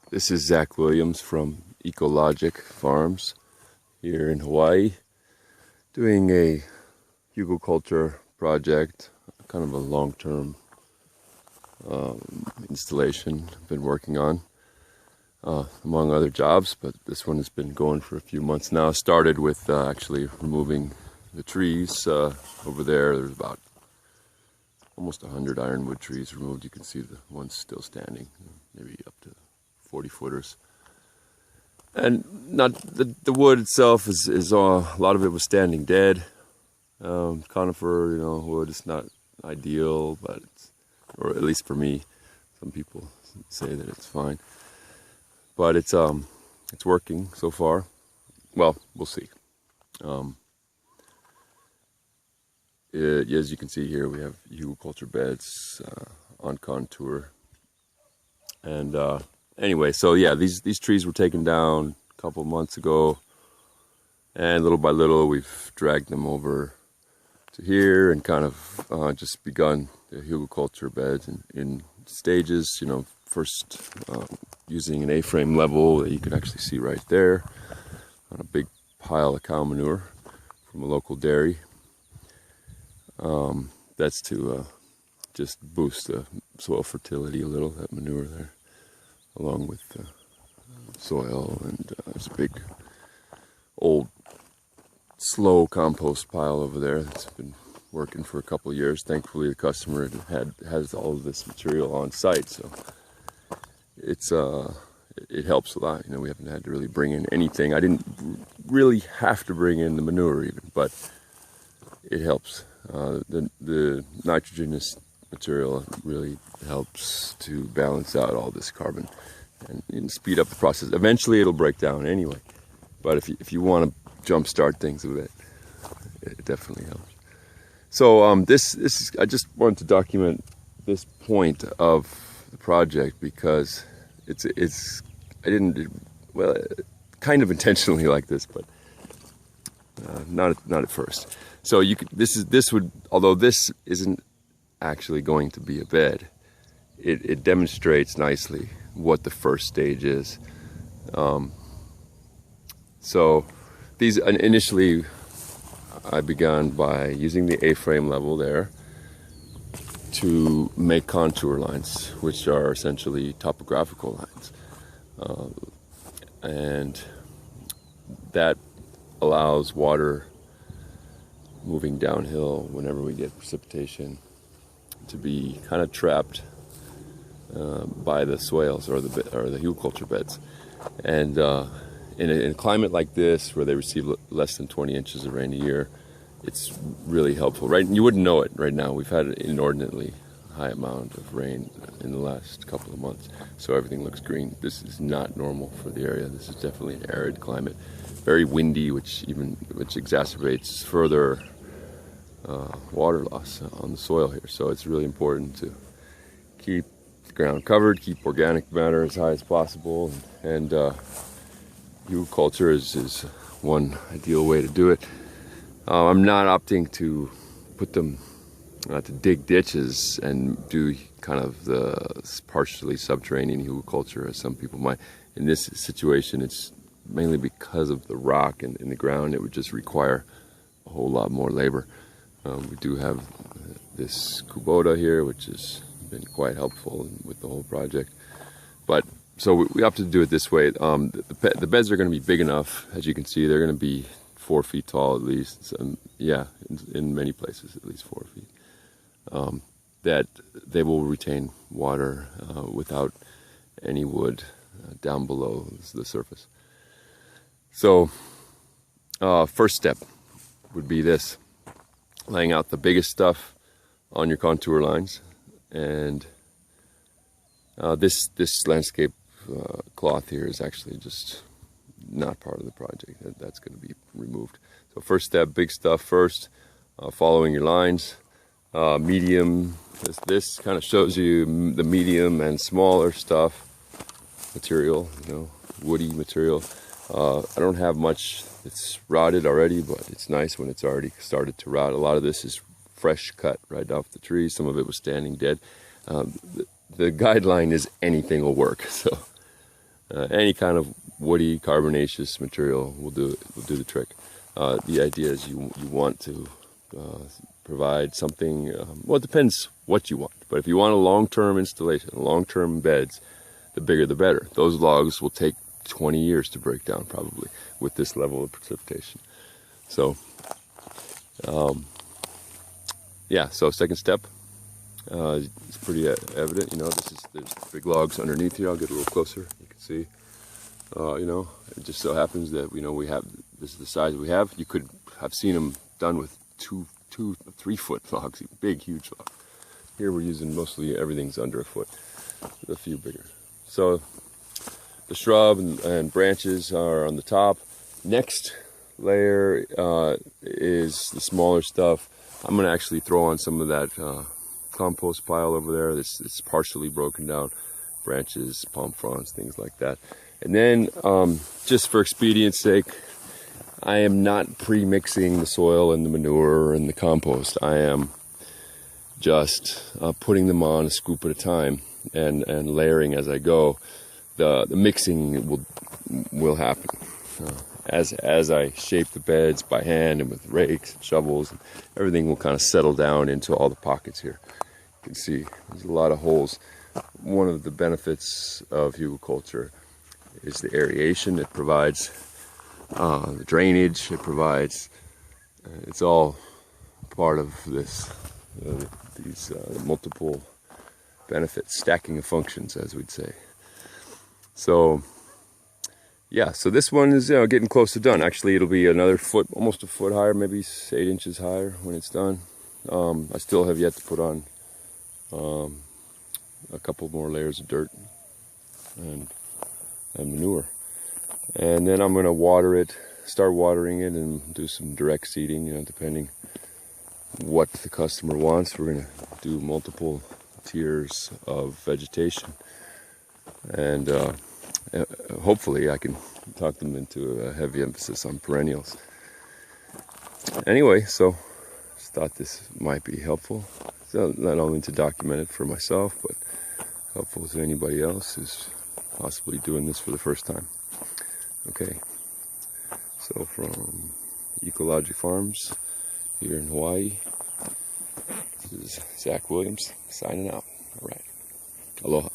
This is Zach Williams from Ecologic Farms here in Hawaii, doing a Hugelkultur project, kind of a long-term installation I've been working on, among other jobs, but this one has been going for a few months now. Started with actually removing the trees over there. There's about almost 100 ironwood trees removed. You can see the ones still standing, maybe up to 40 footers. And not the wood itself is a lot of it was standing dead. Conifer, wood is not ideal, but or at least for me, some people say that it's fine. But it's working so far. Well, we'll see. As you can see here, we have Hugelkultur beds on contour. And anyway, so yeah, these trees were taken down a couple of months ago, and little by little we've dragged them over to here and kind of just begun the Hugelkultur beds in stages. First using an A-frame level that you can actually see right there on a big pile of cow manure from a local dairy. That's to just boost the soil fertility a little, that manure there, along with the soil. And there's a big old slow compost pile over there that's been working for a couple of years. Thankfully the customer has all of this material on site, so it helps a lot. We haven't had to really bring in anything. I didn't really have to bring in the manure even, but it helps. The nitrogenous material really helps to balance out all this carbon and speed up the process. Eventually it'll break down anyway, but if you want to jumpstart things a bit, it definitely helps. So this is, I just wanted to document this point of the project because I didn't, well, kind of intentionally like this, but not at first. So this would, although this isn't actually going to be a bed, it demonstrates nicely what the first stage is. So these initially I began by using the A-frame level there to make contour lines, which are essentially topographical lines, and that allows water moving downhill whenever we get precipitation to be kind of trapped by the swales or the Hugelkultur beds. And in a climate like this, where they receive less than 20 inches of rain a year, it's really helpful. Right, you wouldn't know it right now. We've had an inordinately high amount of rain in the last couple of months, so everything looks green. This is not normal for the area. This is definitely an arid climate, very windy, which exacerbates further water loss on the soil here. So it's really important to keep the ground covered, keep organic matter as high as possible, and Hugelkultur is one ideal way to do it. I'm not opting to put them to dig ditches and do kind of the partially subterranean Hugelkultur as some people might. In this situation, it's mainly because of the rock in the ground. It would just require a whole lot more labor. We do have this Kubota here, which has been quite helpful with the whole project. But so we opted to do it this way. The beds are going to be big enough, as you can see. They're going to be 4 feet tall at least. In many places at least 4 feet. That they will retain water without any wood down below the surface. So first step would be this: laying out the biggest stuff on your contour lines, and this landscape cloth here is actually just not part of the project. That's going to be removed. So first step, big stuff first, following your lines. Medium, this kind of shows you the medium and smaller stuff, material, woody material. I don't have much that's rotted already, but it's nice when it's already started to rot. A lot of this is fresh cut right off the tree. Some of it was standing dead. The guideline is anything will work. So Any kind of woody carbonaceous material will do the trick. The idea is you want to provide something. Well, it depends what you want, but if you want a long-term installation, long-term beds, the bigger the better. Those logs will take 20 years to break down probably with this level of precipitation. So yeah, so second step, it's pretty evident, you know, there's big logs underneath here. I'll get a little closer, you can see, you know, it just so happens that, you know, this is the size we have. You could have seen them done with 3-foot logs, big, huge logs. Here we're using mostly everything's under a foot, a few bigger. So the shrub and branches are on the top. Next layer is the smaller stuff. I'm going to actually throw on some of that compost pile over there. It's partially broken down, branches, palm fronds, things like that. And then, just for expedience sake, I am not pre-mixing the soil and the manure and the compost. I am just putting them on a scoop at a time and layering as I go. The mixing will happen as I shape the beds by hand and with rakes and shovels. And everything will kind of settle down into all the pockets here. You can see there's a lot of holes. One of the benefits of hugelkultur is the aeration it provides, the drainage it provides. It's all part of this, these multiple benefits, stacking of functions, as we'd say. So yeah, so this one is, you know, getting close to done. Actually, it'll be another foot, almost a foot higher, maybe 8 inches higher when it's done. I still have yet to put on a couple more layers of dirt and manure. And then I'm going to water it, start watering it, and do some direct seeding, you know, depending what the customer wants. We're going to do multiple tiers of vegetation. And hopefully I can talk them into a heavy emphasis on perennials. Anyway, so just thought this might be helpful. So not only to document it for myself, but helpful to anybody else who's possibly doing this for the first time. Okay, so from Ecologic Farms here in Hawaii, this is Zach Williams signing out. All right, aloha.